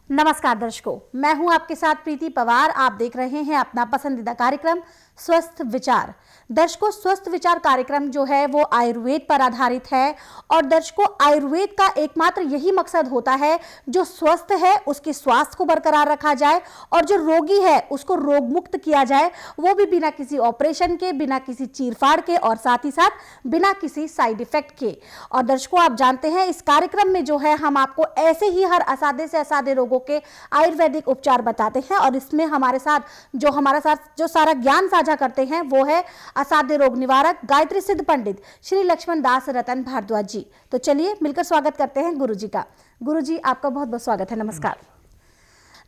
नमस्कार दर्शकों, मैं हूं आपके साथ प्रीति पवार। आप देख रहे हैं अपना पसंदीदा कार्यक्रम स्वस्थ विचार। दर्शकों, स्वस्थ विचार कार्यक्रम जो है वो आयुर्वेद पर आधारित है और दर्शकों, आयुर्वेद का एकमात्र यही मकसद होता है जो स्वस्थ है उसके स्वास्थ्य को बरकरार रखा जाए और जो रोगी है उसको रोग मुक्त किया जाए, वो भी बिना किसी ऑपरेशन के, बिना किसी चीरफाड़ के और साथ ही साथ बिना किसी साइड इफेक्ट के। और दर्शकों, आप जानते हैं इस कार्यक्रम में जो है हम आपको ऐसे ही हर असाध्य से असाध्य रोगों के आयुर्वेदिक उपचार बताते हैं और इसमें हमारे साथ जो सारा ज्ञान साझा करते हैं वो है असाध्य रोग निवारक गायत्री सिद्ध पंडित श्री लक्ष्मण दास रतन भारद्वाज जी। तो चलिए मिलकर स्वागत करते हैं गुरु जी का। गुरु जी, आपका बहुत बहुत स्वागत है। नमस्कार।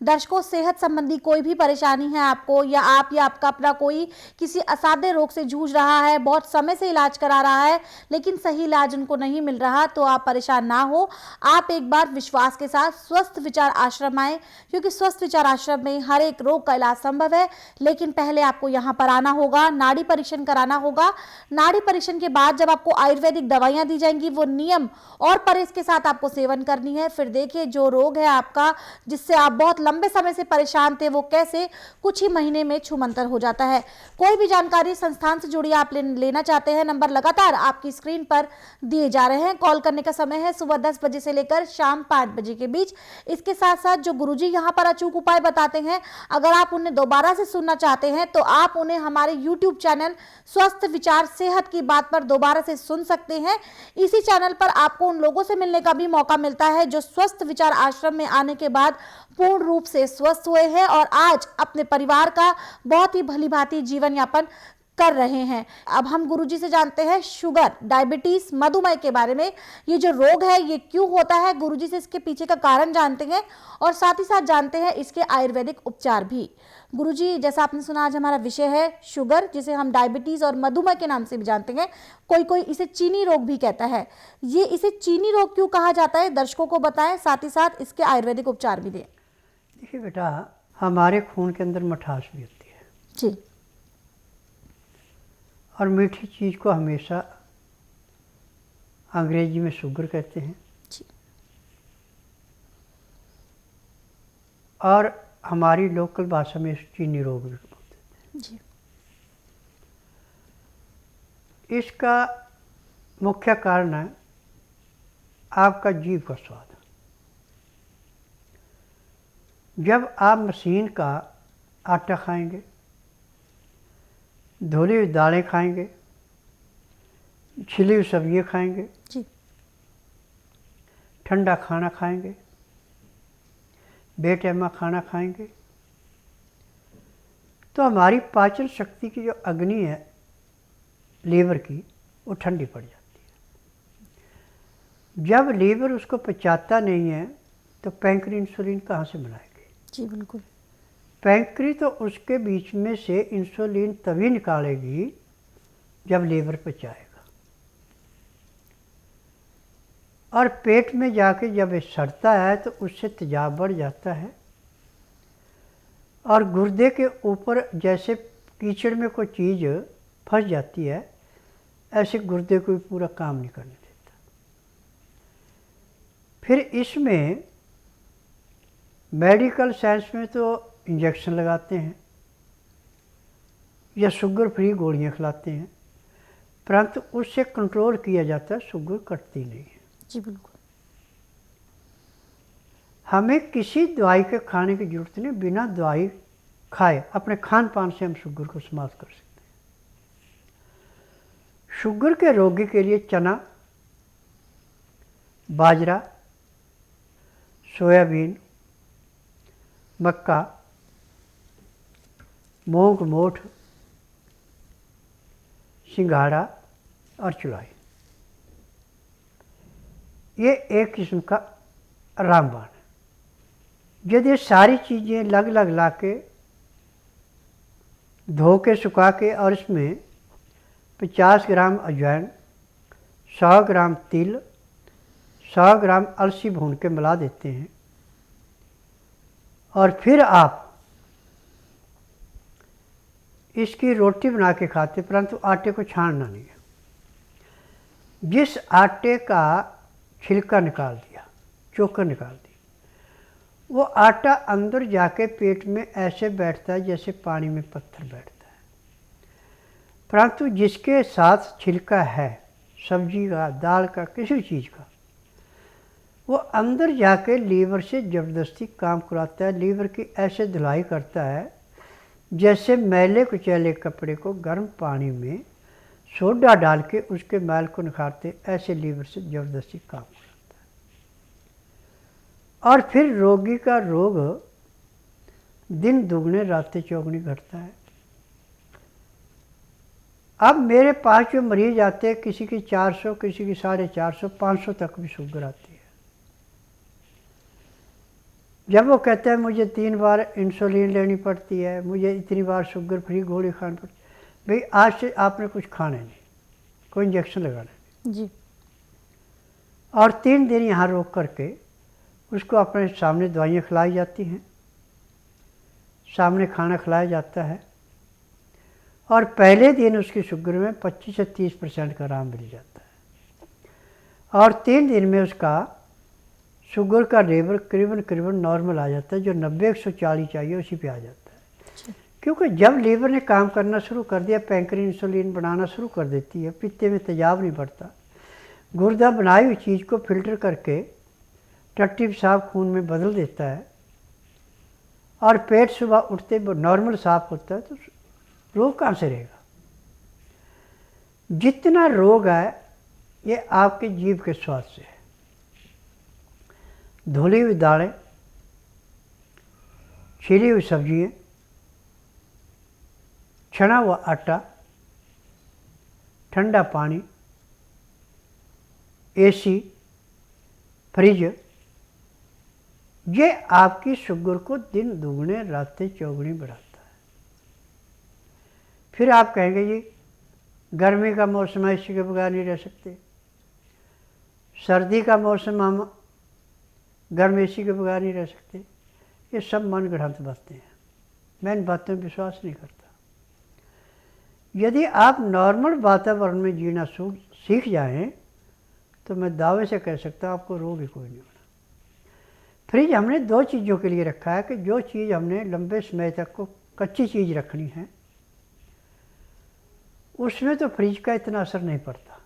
दर्शकों, सेहत संबंधी कोई भी परेशानी है आपको या आपका अपना कोई किसी असाध्य रोग से जूझ रहा है, बहुत समय से इलाज करा रहा है लेकिन सही इलाज उनको नहीं मिल रहा, तो आप परेशान ना हो। आप एक बार विश्वास के साथ स्वस्थ विचार आश्रम आए, क्योंकि स्वस्थ विचार आश्रम में हर एक रोग का इलाज संभव है। लेकिन पहले आपको यहाँ पर आना होगा, नाड़ी परीक्षण कराना होगा। नाड़ी परीक्षण के बाद जब आपको आयुर्वेदिक दवाइयाँ दी जाएंगी वो नियम और परहेज के साथ आपको सेवन करनी है। फिर देखिए जो रोग है आपका, जिससे आप बहुत लंबे समय से परेशान थे, वो कैसे कुछ ही महीने में छूमंतर हो जाता है। कोई भी जानकारी संस्थान से जुड़ी आप लेना चाहते हैं, नंबर लगातार आपकी स्क्रीन पर दिए जा रहे हैं। कॉल करने का समय है सुबह 10 बजे से लेकर शाम 5 बजे के बीच। इसके साथ साथ जो गुरुजी यहाँ पर अचूक उपाय बताते हैं, अगर आप उन्हें दोबारा से सुनना चाहते हैं तो आप उन्हें हमारे यूट्यूब चैनल स्वस्थ विचार सेहत की बात पर दोबारा से सुन सकते हैं। इसी चैनल पर आपको उन लोगों से मिलने का भी मौका मिलता है जो स्वस्थ विचार आश्रम में आने के बाद पूर्ण रूप से स्वस्थ हुए हैं और आज अपने परिवार का बहुत ही भली भांति जीवन यापन कर रहे हैं। अब हम गुरुजी से जानते हैं शुगर, डायबिटीज, मधुमेह के बारे में। ये जो रोग है ये क्यों होता है, गुरुजी से इसके पीछे का कारण जानते हैं और साथ ही साथ जानते हैं इसके आयुर्वेदिक उपचार भी। गुरुजी, जैसा आपने सुना, आज हमारा विषय है शुगर, जिसे हम डायबिटीज और मधुमेह के नाम से भी जानते हैं। कोई कोई इसे चीनी रोग भी कहता है। ये इसे चीनी रोग क्यों कहा जाता है, दर्शकों को बताएं, साथ ही साथ इसके आयुर्वेदिक उपचार भी दें। देखिए बेटा, हमारे खून के अंदर मिठास भी होती है जी। और मीठी चीज़ को हमेशा अंग्रेजी में शुगर कहते हैं जी। और हमारी लोकल भाषा में चीनी रोग भी बोलते हैं जी। इसका मुख्य कारण है आपका जीभ का स्वाद। जब आप मशीन का आटा खाएंगे, धुली हुई दालें खाएंगे, छिली हुई सब्जियाँ खाएंगे जी। ठंडा खाना खाएंगे, बेटैमा खाना खाएंगे, तो हमारी पाचन शक्ति की जो अग्नि है लीवर की, वो ठंडी पड़ जाती है। जब लीवर उसको पचाता नहीं है तो पैंक्री इंसुलिन कहाँ से बनाएगी? जी बिल्कुल। पैंक्री तो उसके बीच में से इंसुलिन तभी निकालेगी जब लीवर पचाएगा और पेट में जाके जब ये सड़ता है तो उससे तेजाब बढ़ जाता है और गुर्दे के ऊपर जैसे कीचड़ में कोई चीज़ फंस जाती है, ऐसे गुर्दे को पूरा काम नहीं करने देता। फिर इसमें मेडिकल साइंस में तो इंजेक्शन लगाते हैं या शुगर फ्री गोलियां खिलाते हैं, परंतु उससे कंट्रोल किया जाता है, शुगर कटती नहीं है। जी बिल्कुल। हमें किसी दवाई के खाने की जरूरत नहीं, बिना दवाई खाए अपने खान पान से हम शुगर को समाप्त कर सकते हैं। शुगर के रोगी के लिए चना, बाजरा, सोयाबीन, मक्का, मूंग, मोठ, सिंघाड़ा और चुलाई, ये एक किस्म का रामबाण है। यदि ये सारी चीज़ें अलग अलग ला के धो के सुखा के और इसमें 50 ग्राम अजवाइन, 100 ग्राम तिल, 100 ग्राम अलसी भून के मिला देते हैं और फिर आप इसकी रोटी बना के खाते, परंतु आटे को छानना नहीं है। जिस आटे का छिलका निकाल दिया, चोकर निकाल दी, वो आटा अंदर जाके पेट में ऐसे बैठता है जैसे पानी में पत्थर बैठता है। परंतु जिसके साथ छिलका है, सब्जी का, दाल का, किसी चीज़ का, वो अंदर जाके लीवर से ज़बरदस्ती काम कराता है। लीवर की ऐसे धुलाई करता है जैसे मैले कुचैले कपड़े को गर्म पानी में सोडा डाल के उसके मैल को निखारते, ऐसे लीवर से ज़बरदस्ती काम कराता है। और फिर रोगी का रोग दिन दुगने रातें चौगुनी घटता है। अब मेरे पास जो मरीज आते हैं, किसी की 400, किसी की 450, 500 तक भी शुगर आती है। जब वो कहता है मुझे 3 बार इंसुलिन लेनी पड़ती है, मुझे इतनी बार शुगर फ्री गोली खानी पड़ती है, भाई आज से आपने कुछ खाना नहीं, कोई इंजेक्शन लगाना नहीं जी। और 3 दिन यहाँ रोक करके उसको अपने सामने दवाइयाँ खिलाई जाती हैं, सामने खाना खिलाया जाता है और पहले दिन उसकी शुगर में 25 से 30% का आराम मिल जाता है और 3 दिन में उसका शुगर का लेवल करीबन नॉर्मल आ जाता है। जो 90-140 चाहिए उसी पे आ जाता है। क्योंकि जब लीवर ने काम करना शुरू कर दिया, पैंक्रियास इंसुलिन बनाना शुरू कर देती है, पित्ते में तेजाब नहीं बढ़ता, गुर्दा बनाई हुई चीज़ को फिल्टर करके टट्टी पेशाब खून में बदल देता है और पेट सुबह उठते नॉर्मल साफ होता है, तो रोग कहाँ से रहेगा? जितना रोग है ये आपके जीभ के स्वाद से है। धुली हुई दालें, छिली हुई सब्जियाँ, छना हुआ आटा, ठंडा पानी, एसी, फ्रिज, ये आपकी शुगर को दिन दुगने रातें चौगुनी बढ़ाता है। फिर आप कहेंगे जी गर्मी का मौसम है, इसी के बगैर नहीं रह सकते, सर्दी का मौसम हम गर्म एसी के बगैर नहीं रह सकते। ये सब मन गढ़ंत बातें हैं, मैं इन बातों में विश्वास नहीं करता। यदि आप नॉर्मल वातावरण में जीना सीख जाएं तो मैं दावे से कह सकता हूँ आपको रोग ही कोई नहीं होना। फ्रिज हमने 2 चीज़ों के लिए रखा है कि जो चीज़ हमने लंबे समय तक को कच्ची चीज़ रखनी है उसमें तो फ्रिज का इतना असर नहीं पड़ता,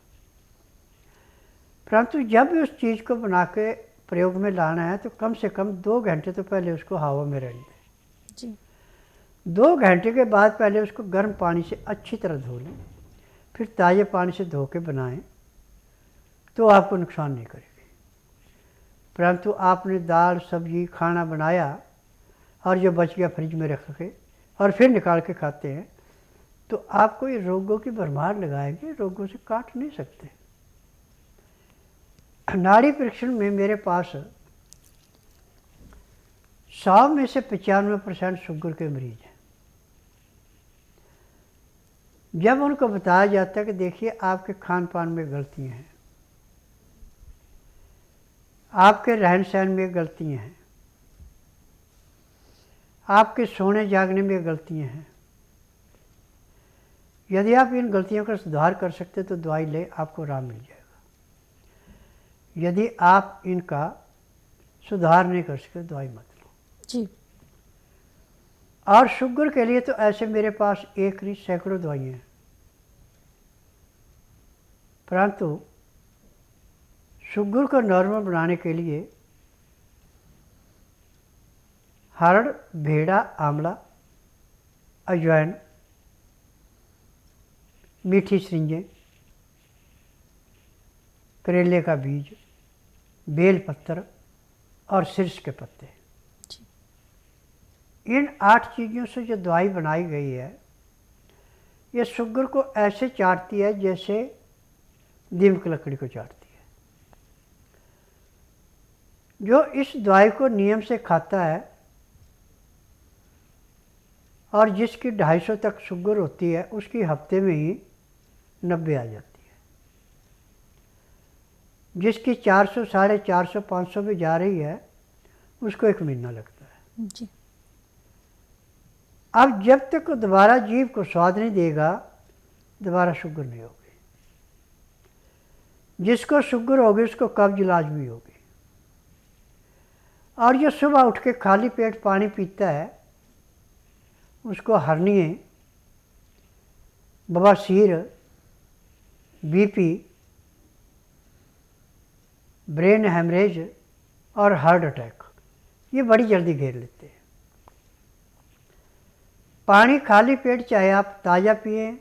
परंतु जब भी उस चीज़ को बना के प्रयोग में लाना है तो कम से कम 2 घंटे तो पहले उसको हवा में रहने दें जी। 2 घंटे के बाद पहले उसको गर्म पानी से अच्छी तरह धो लें, फिर ताज़े पानी से धो के बनाएं तो आपको नुकसान नहीं करेगी। परंतु आपने दाल सब्जी खाना बनाया और जो बच गया फ्रिज में रख के और फिर निकाल के खाते हैं तो आपको ये रोगों की भरमार लगाएंगे, रोगों से काट नहीं सकते। नाड़ी परीक्षण में मेरे पास 100 में से 95% शुगर के मरीज हैं। जब उनको बताया जाता है कि देखिए आपके खान पान में गलतियां हैं, आपके रहन सहन में गलतियां हैं, आपके सोने जागने में गलतियां हैं, यदि आप इन गलतियों का सुधार कर सकते तो दवाई ले, आपको आराम मिल जाएगा। यदि आप इनका सुधार नहीं कर सकते दवाई मत लो जी। और शुगर के लिए तो ऐसे मेरे पास एक नहीं सैकड़ों दवाइयाँ हैं, परंतु शुगर को नॉर्मल बनाने के लिए हरड़, भेड़ा, आंवला, अजवाइन, मीठी सरिंजें, करेले का बीज, बेल पत्तर और सिरस के पत्ते, इन 8 चीज़ों से जो दवाई बनाई गई है ये शुगर को ऐसे चाटती है जैसे दीमक लकड़ी को चाटती है। जो इस दवाई को नियम से खाता है और जिसकी 250 तक शुगर होती है उसकी हफ्ते में ही 90 आ जाती है, जिसकी 400, 450, 500 भी जा रही है उसको 1 महीना लगता है जी। अब जब तक वो दोबारा जीभ को स्वाद नहीं देगा दोबारा शुगर नहीं होगी। जिसको शुगर होगी उसको कब्ज लाजमी होगी और जो सुबह उठ के खाली पेट पानी पीता है उसको हर्निए, बवासीर, बीपी, ब्रेन हेमरेज और हार्ट अटैक ये बड़ी जल्दी घेर लेते हैं। पानी खाली पेट चाहे आप ताज़ा पिए,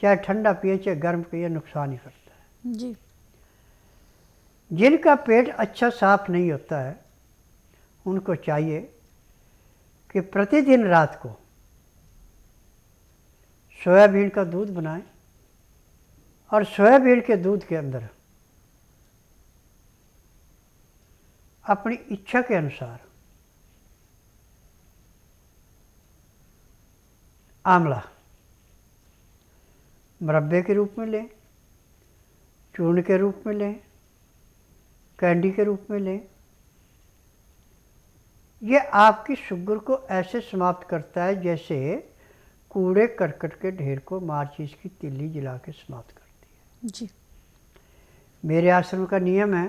चाहे ठंडा पिए, चाहे गर्म पिए, नुकसान ही करता है जी। जिनका पेट अच्छा साफ नहीं होता है उनको चाहिए कि प्रतिदिन रात को सोयाबीन का दूध बनाएं और सोयाबीन के दूध के अंदर अपनी इच्छा के अनुसार आंवला मुरब्बे के रूप में लें, चूर्ण के रूप में लें, कैंडी के रूप में लें। ये आपकी शुगर को ऐसे समाप्त करता है जैसे कूड़े करकट के ढेर को माचिस की तिल्ली जला के समाप्त करती है जी। मेरे आश्रम का नियम है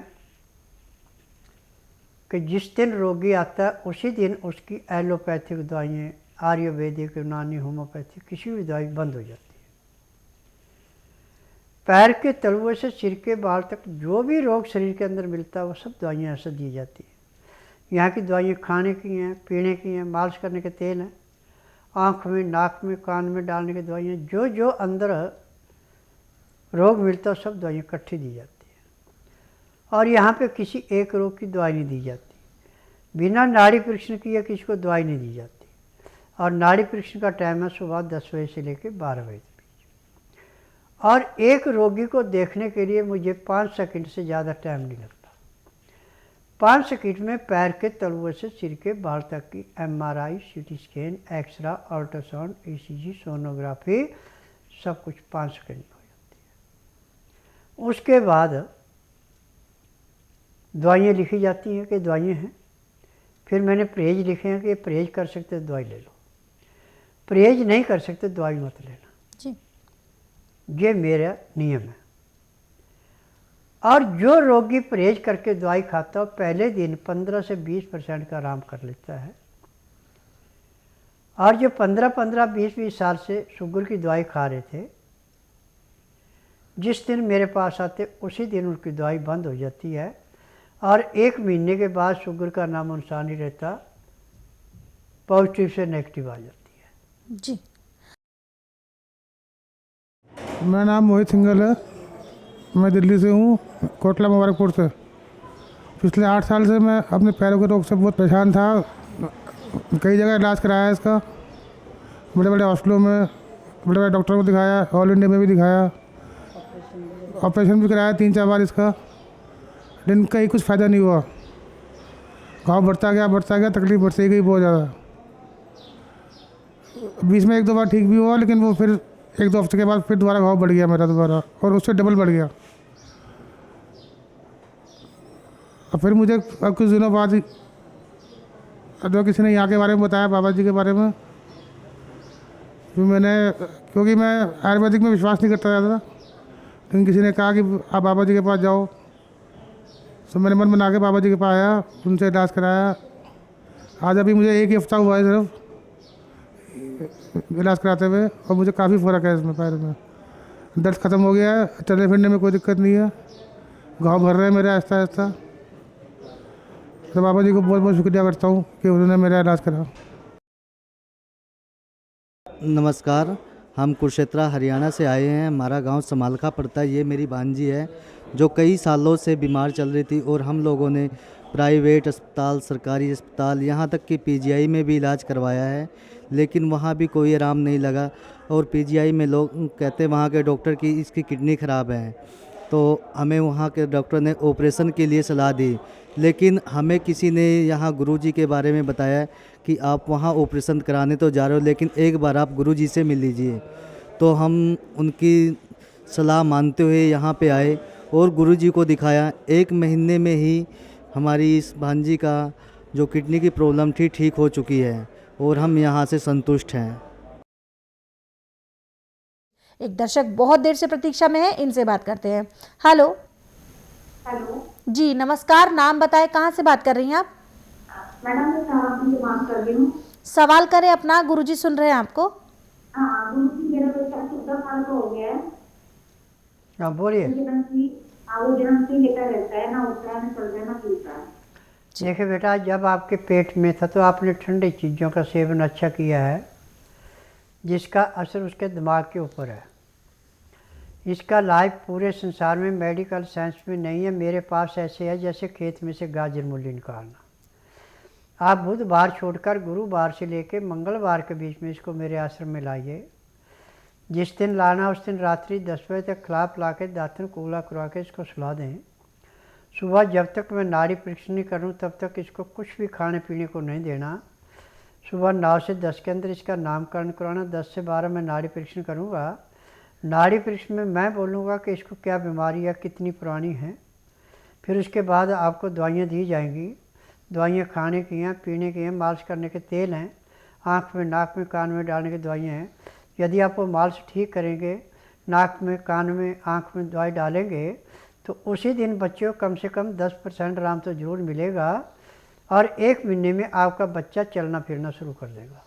कि जिस दिन रोगी आता है उसी दिन उसकी एलोपैथिक दवाइयाँ, आयुर्वेदिक, यूनानी, होम्योपैथिक किसी भी दवाई बंद हो जाती है। पैर के तलुए से सिर के बाल तक जो भी रोग शरीर के अंदर मिलता है वो सब दवाइयाँ ऐसे दी जाती है। यहाँ की दवाइयाँ खाने की हैं, पीने की हैं, मालिश करने के तेल हैं, आँख में, नाक में, कान में डालने की दवाइयाँ, जो जो अंदर रोग मिलता है सब दवाइयाँ इकट्ठी दी जाती है। और यहाँ पे किसी एक रोग की दवाई नहीं दी जाती, बिना नाड़ी परीक्षण किए किसी को दवाई नहीं दी जाती। और नाड़ी परीक्षण का टाइम है सुबह 10 बजे से लेकर 12 बजे के बीच। और एक रोगी को देखने के लिए मुझे 5 सेकंड से ज़्यादा टाइम नहीं लगता। 5 सेकंड में पैर के तलुए से सिर के बाल तक की MRI, CT scan, x-ray, ultrasound, ECG, sonography सब कुछ 5 सेकंड में हो जाती है। उसके बाद दवाइयाँ लिखी जाती हैं कि दवाइयाँ हैं। फिर मैंने परहेज लिखे हैं कि परहेज कर सकते दवाई ले लो, परहेज नहीं कर सकते दवाई मत लेना जी। ये मेरा नियम है। और जो रोगी परहेज करके दवाई खाता हो पहले दिन 15 से 20% का आराम कर लेता है। और जो 15-15, 20-20 साल से शुगर की दवाई खा रहे थे, जिस दिन मेरे पास आते उसी दिन उनकी दवाई बंद हो जाती है और 1 महीने के बाद शुगर का नाम अनुसार नहीं रहता, पॉजिटिव से नेगेटिव आ जाती है जी। मेरा नाम मोहित सिंघल है, मैं दिल्ली से हूँ, कोटला मुबारकपुर से। पिछले 8 साल से मैं अपने पैरों के रोग से बहुत परेशान था। कई जगह इलाज कराया इसका, बड़े बड़े हॉस्पिटलों में, बड़े बड़े डॉक्टरों को दिखाया, ऑल इंडिया में भी दिखाया, ऑपरेशन भी कराया 3-4 बार इसका, लेकिन कहीं कुछ फ़ायदा नहीं हुआ। घाव बढ़ता गया, तकलीफ बढ़ती गई बहुत ज़्यादा। बीच में 1-2 बार ठीक भी हुआ, लेकिन वो फिर 1-2 हफ्ते के बाद फिर दोबारा घाव बढ़ गया मेरा दोबारा, और उससे डबल बढ़ गया। और फिर मुझे अब कुछ दिनों बाद ही जो किसी ने यहाँ के बारे में बताया, बाबा जी के बारे में, क्योंकि मैं आयुर्वेदिक में विश्वास नहीं करता ज़्यादा, लेकिन किसी ने कहा कि आप बाबा जी के पास जाओ, तो मैंने मन बना के बाबा जी के पास आया, उनसे इलाज कराया। आज अभी मुझे 1 ही हफ्ता हुआ है सिर्फ इलाज कराते हुए, और मुझे काफ़ी फ़र्क है इसमें, पैर में दर्द ख़त्म हो गया है, चलने फिरने में कोई दिक्कत नहीं है, घाव भर रहे हैं मेरे आहिस्ता आहिस्ता। तो बाबा जी को बहुत बहुत शुक्रिया करता हूँ कि उन्होंने मेरा इलाज करा। नमस्कार, हम कुरुक्षेत्र हरियाणा से आए हैं। हमारा गांव समालखा पड़ता है। ये मेरी भांजी है जो कई सालों से बीमार चल रही थी, और हम लोगों ने प्राइवेट अस्पताल, सरकारी अस्पताल, यहाँ तक कि PGI में भी इलाज करवाया है, लेकिन वहाँ भी कोई आराम नहीं लगा। और PGI में लोग कहते हैं वहाँ के डॉक्टर की इसकी किडनी ख़राब है, तो हमें वहाँ के डॉक्टर ने ऑपरेशन के लिए सलाह दी। लेकिन हमें किसी ने यहाँ गुरुजी के बारे में बताया कि आप वहाँ ऑपरेशन कराने तो जा रहे हो, लेकिन एक बार आप गुरुजी से मिल लीजिए। तो हम उनकी सलाह मानते हुए यहाँ पे आए और गुरुजी को दिखाया। 1 महीने में ही हमारी इस भांजी का जो किडनी की प्रॉब्लम थी ठीक हो चुकी है, और हम यहाँ से संतुष्ट हैं। एक दर्शक बहुत देर से प्रतीक्षा में है, इनसे बात करते हैं। हेलो हेलो जी, नमस्कार, नाम बताएं, कहाँ से बात कर रही हैं आप? मैडम मैं आपकी बात कर रही हूँ। सवाल करें अपना, गुरुजी सुन रहे हैं आपको। हाँ गुरुजी, मेरा बेटा 14 साल का हो गया है। हाँ बोलिए। वो जन्म से लेकर रहता है, ना उठता है, ना चलता है, ना पीता है। देखिए बेटा, जब आपके पेट में था तो आपने ठंडी चीज़ों का सेवन अच्छा किया है, जिसका असर उसके दिमाग के ऊपर है। इसका लाइफ पूरे संसार में मेडिकल साइंस में नहीं है। मेरे पास ऐसे है जैसे खेत में से गाजर मूली निकालना। आप बुधवार छोड़कर गुरुवार से लेकर मंगलवार के बीच में इसको मेरे आश्रम में लाइए। जिस दिन लाना उस दिन रात्रि 10 बजे तक खिला पिला के दातन कूला करवा के इसको सुला दें। सुबह जब तक मैं नाड़ी परीक्षण नहीं करूँ तब तक इसको कुछ भी खाने पीने को नहीं देना। सुबह 9 से 10 के अंदर इसका नामकरण कराना। 10 से 12 मैं नाड़ी परीक्षण करूँगा। नाड़ी परीक्षण में मैं बोलूँगा कि इसको क्या बीमारी है, कितनी पुरानी है। फिर उसके बाद आपको दवाइयाँ दी जाएंगी। दवाइयाँ खाने की हैं, पीने की हैं, मालिश करने के तेल हैं, आँख में, नाक में, कान में डालने की दवाइयाँ हैं। यदि आप वो मालिश ठीक करेंगे, नाक में, कान में, आँख में दवाई डालेंगे, तो उसी दिन बच्चे को कम से कम 10% आराम तो ज़रूर मिलेगा और 1 महीने में आपका बच्चा चलना फिरना शुरू कर देगा।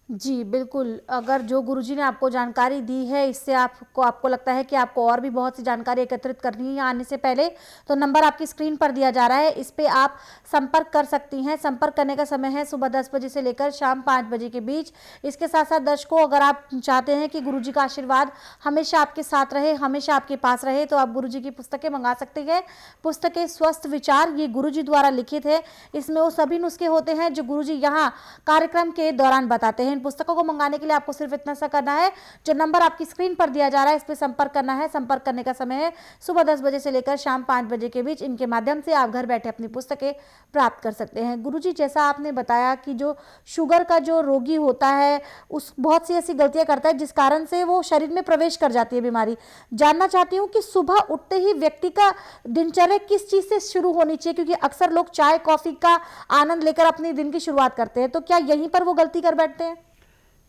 जी बिल्कुल, अगर जो गुरुजी ने आपको जानकारी दी है इससे आपको लगता है कि आपको और भी बहुत सी जानकारी एकत्रित करनी है आने से पहले, तो नंबर आपकी स्क्रीन पर दिया जा रहा है, इस पे आप संपर्क कर सकती हैं। संपर्क करने का समय है सुबह 10 बजे से लेकर शाम 5 बजे के बीच। इसके साथ साथ दर्शकों, अगर आप चाहते हैं कि गुरुजी का आशीर्वाद हमेशा आपके साथ रहे, हमेशा आपके पास रहे, तो आप गुरुजी की पुस्तकें मंगा सकते हैं। पुस्तकें स्वस्थ विचार, ये गुरुजी द्वारा लिखित है। इसमें वो सभी नुस्खे होते हैं जो गुरुजी यहाँ कार्यक्रम के दौरान बताते हैं। इन पुस्तकों को मंगाने के लिए आपको सिर्फ इतना सा करना है, जो नंबर आपकी स्क्रीन पर दिया जा रहा है इस पर संपर्क करना है। संपर्क करने का समय है सुबह 10 बजे से लेकर शाम 5 बजे के बीच। इनके माध्यम से आप घर बैठे अपनी पुस्तकें प्राप्त कर सकते हैं। गुरुजी, जैसा आपने बताया कि जो शुगर का जो रोगी होता है उस बहुत सी ऐसी गलतियां करता है जिस कारण से वो शरीर में प्रवेश कर जाती है बीमारी। जानना चाहती हूँ कि सुबह उठते ही व्यक्ति का दिनचर्या किस चीज से शुरू होनी चाहिए, क्योंकि अक्सर लोग चाय कॉफी का आनंद लेकर अपने दिन की शुरुआत करते हैं, तो क्या यहीं पर वो गलती कर बैठते हैं?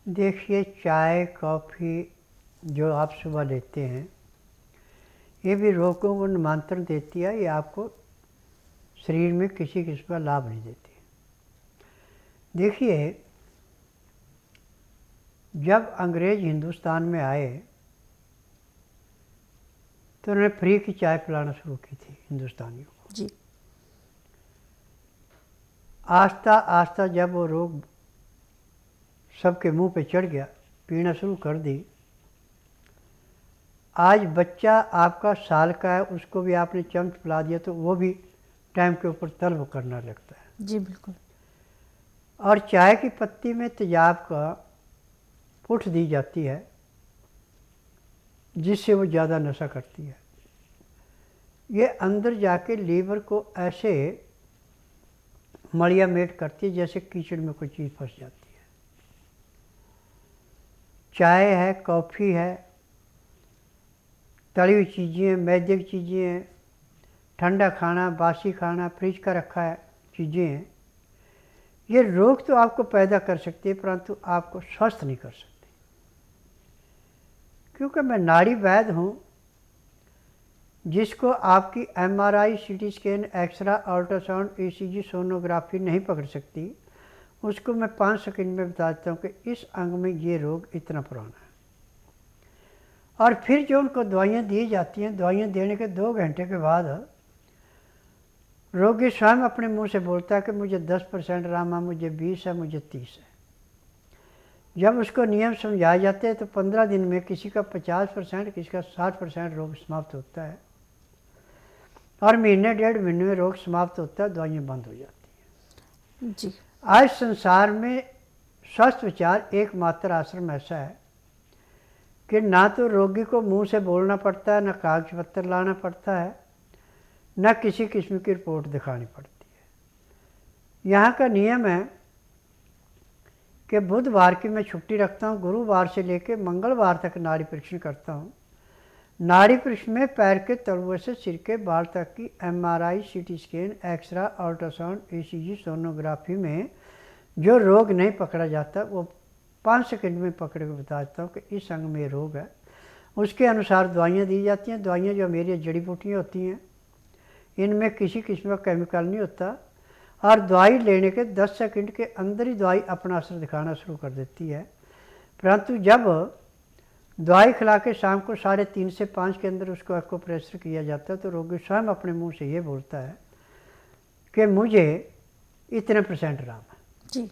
देखिए, चाय कॉफ़ी जो आप सुबह लेते हैं ये भी रोगों को निमंत्रण देती है, ये आपको शरीर में किसी किस्म का लाभ नहीं देती। देखिए, जब अंग्रेज हिंदुस्तान में आए तो उन्होंने फ्री की चाय पिलाना शुरू की थी हिंदुस्तानियों को जी। आस्ता आस्ता जब वो रोग सबके मुंह पे चढ़ गया, पीना शुरू कर दी। आज बच्चा आपका साल का है, उसको भी आपने चम्मच पिला दिया तो वो भी टाइम के ऊपर तलब करना लगता है। जी बिल्कुल। और चाय की पत्ती में तेजाब का पुठ दी जाती है जिससे वो ज़्यादा नशा करती है। ये अंदर जाके लीवर को ऐसे मलिया मेट करती है जैसे कीचड़ में कोई चीज़ फंस जाती है। चाय है, कॉफ़ी है, तली हुई चीज़ें हैं, मैदे की चीज़ें हैं, ठंडा खाना, बासी खाना, फ्रिज का रखा है चीज़ें हैं, ये रोग तो आपको पैदा कर सकती है परंतु आपको स्वस्थ नहीं कर सकती। क्योंकि मैं नाड़ी वैद्य हूँ जिसको आपकी MRI, CT scan, x-ray, ultrasound, ECG, sonography नहीं पकड़ सकती, उसको मैं 5 सेकंड में बता देता हूँ कि इस अंग में ये रोग इतना पुराना है। और फिर जो उनको दवाइयाँ दी जाती हैं, दवाइयाँ देने के 2 घंटे के बाद रोगी स्वयं अपने मुंह से बोलता है कि मुझे 10% आराम है, मुझे 20 है, मुझे 30 है। जब उसको नियम समझाए जाते हैं तो 15 दिन में किसी का 50%, किसी का 60% रोग समाप्त होता है और महीने 1.5 महीने में रोग समाप्त होता है, दवाइयाँ बंद हो जाती हैं। जी। आज संसार में स्वस्थ विचार एकमात्र आश्रम ऐसा है कि ना तो रोगी को मुंह से बोलना पड़ता है, ना कागज पत्र लाना पड़ता है, ना किसी किस्म की रिपोर्ट दिखानी पड़ती है। यहाँ का नियम है कि बुधवार की मैं छुट्टी रखता हूँ, गुरुवार से लेकर मंगलवार तक नाड़ी परीक्षण करता हूँ। नाड़ी परीक्षण में पैर के तलुए से सिर के बाल तक की MRI, CT scan, x-ray, ultrasound, ECG, sonography में जो रोग नहीं पकड़ा जाता वो 5 सेकंड में पकड़ के बता देता हूँ कि इस अंग में रोग है। उसके अनुसार दवाइयाँ दी जाती हैं। दवाइयाँ जो मेरी जड़ी बूटियाँ होती हैं, इनमें किसी किस्म का केमिकल नहीं होता और दवाई लेने के 10 सेकंड के अंदर ही दवाई अपना असर दिखाना शुरू कर देती है। परंतु जब दवाई खिला के शाम को 3:30 से 5 के अंदर उसको एक्यूप्रेशर किया जाता है तो रोगी स्वयं अपने मुंह से ये बोलता है कि मुझे इतने % आराम है। जी।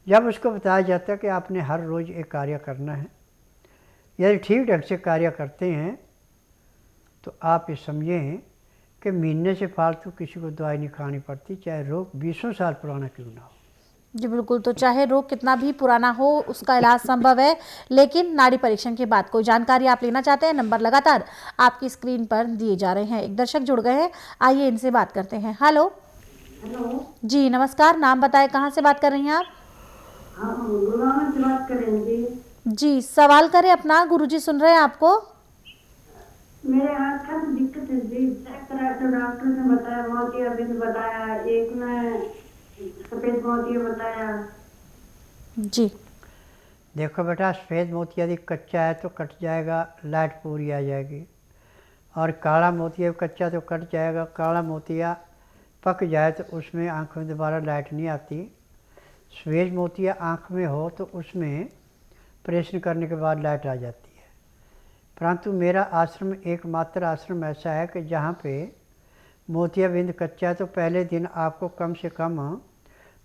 जब उसको बताया जाता है कि आपने हर रोज़ एक कार्य करना है, यदि ठीक ढंग से कार्य करते हैं तो आप ये समझें कि महीने से फालतू किसी को दवाई नहीं खानी पड़ती, चाहे रोग 20 साल पुराना क्यों ना हो। जी बिल्कुल, तो चाहे रोग कितना भी पुराना हो उसका इलाज संभव है, लेकिन नाड़ी परीक्षण के बाद कोई जानकारी आप लेना चाहते हैं, नंबर लगातार आपकी स्क्रीन पर दिए जा रहे हैं। एक दर्शक जुड़ गए हैं, आइए इनसे बात करते हैं। हेलो। हेलो। जी नमस्कार, नाम बताएं, कहाँ से बात कर रही हैं आप? हम गुरुग्राम से बात कर रहे हैं जी। जी सवाल करें अपना, गुरुजी सुन रहे हैं आपको। मेरे आँख में दिक्कत है जी, चेक कराया तो डॉक्टर ने बताया मोतियाबिंद बताया, एक ने सफेद मोतिया बताया। जी देखो बेटा, सफ़ेद मोतिया यदि कच्चा है तो कट जाएगा, लाइट पूरी आ जाएगी, और काला मोतिया कच्चा तो कट जाएगा, काला मोतिया पक जाए तो उसमें आँख में दोबारा लाइट नहीं आती। सफ़ेद मोतिया आँख में हो तो उसमें ऑपरेशन करने के बाद लाइट आ जाती है। परंतु मेरा आश्रम एकमात्र आश्रम ऐसा है कि जहाँ पे मोतियाबिंद कच्चा है तो पहले दिन आपको कम से कम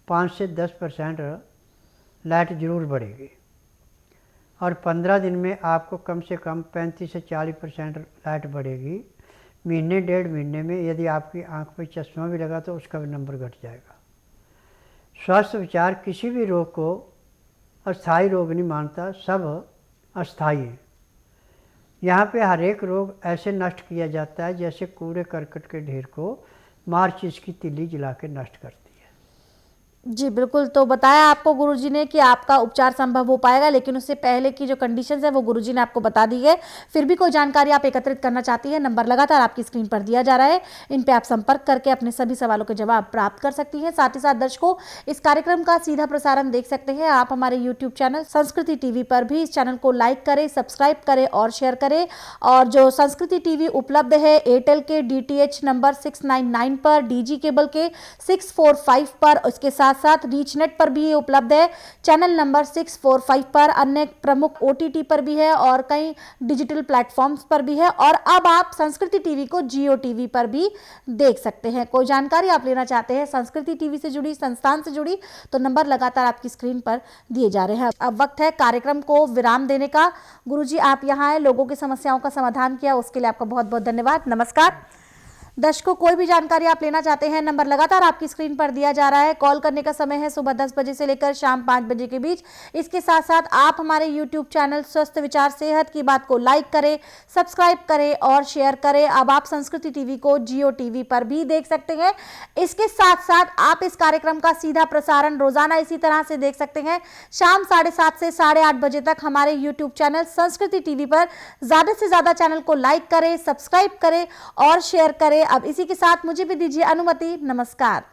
5 से 10% लाइट ज़रूर बढ़ेगी, और 15 दिन में आपको कम से कम 35 से 40% लाइट बढ़ेगी। महीने 1.5 महीने में यदि आपकी आँख पे चश्मा भी लगा तो उसका भी नंबर घट जाएगा। स्वास्थ्य विचार किसी भी रोग को अस्थायी रोग नहीं मानता, सब अस्थायी है। यहाँ पे हर एक रोग ऐसे नष्ट किया जाता है जैसे कूड़े करकट के ढेर को माचिस की तिल्ली जला के नष्ट करती है। जी बिल्कुल, तो बताया आपको गुरुजी ने कि आपका उपचार संभव हो पाएगा, लेकिन उससे पहले की जो कंडीशंस है वो गुरुजी ने आपको बता दी है। फिर भी कोई जानकारी आप एकत्रित करना चाहती है, नंबर लगातार आपकी स्क्रीन पर दिया जा रहा है, इन पे आप संपर्क करके अपने सभी सवालों के जवाब प्राप्त कर सकती हैं। साथ ही साथ दर्शकों, इस कार्यक्रम का सीधा प्रसारण देख सकते हैं आप हमारे यूट्यूब चैनल संस्कृति टीवी पर भी। इस चैनल को लाइक करें, सब्सक्राइब करें और शेयर करें। और जो संस्कृति टीवी उपलब्ध है एयरटेल के DTH नंबर 699 पर, DG केबल के 645 पर, उसके साथ रीच नेट पर भी ये उपलब्ध है, चैनल नंबर 645 पर, अन्य प्रमुख OTT पर भी है और कई डिजिटल प्लेटफॉर्म्स पर भी है। और अब आप संस्कृति टीवी को Jio TV पर भी देख सकते हैं। कोई जानकारी आप लेना चाहते हैं संस्कृति टीवी से जुड़ी, संस्थान से जुड़ी, तो नंबर लगातार आपकी स्क्रीन पर दिए जा रहे हैं। अब वक्त है कार्यक्रम को विराम देने का। गुरुजी आप यहाँ आए, लोगों की समस्याओं का समाधान किया, उसके लिए आपका बहुत बहुत धन्यवाद। नमस्कार। दर्शकों, कोई भी जानकारी आप लेना चाहते हैं, नंबर लगातार आपकी स्क्रीन पर दिया जा रहा है। कॉल करने का समय है सुबह 10 बजे से लेकर शाम 5 बजे के बीच। इसके साथ साथ आप हमारे YouTube चैनल स्वस्थ विचार सेहत की बात को लाइक करें, सब्सक्राइब करें और शेयर करें। अब आप संस्कृति टीवी को Jio TV पर भी देख सकते हैं। इसके साथ साथ आप इस कार्यक्रम का सीधा प्रसारण रोजाना इसी तरह से देख सकते हैं शाम 7:30 से 8:30 बजे तक हमारे YouTube चैनल संस्कृति टीवी पर। ज्यादा से ज्यादा चैनल को लाइक करें, सब्सक्राइब करें और शेयर करें। अब इसी के साथ मुझे भी दीजिए अनुमति। नमस्कार।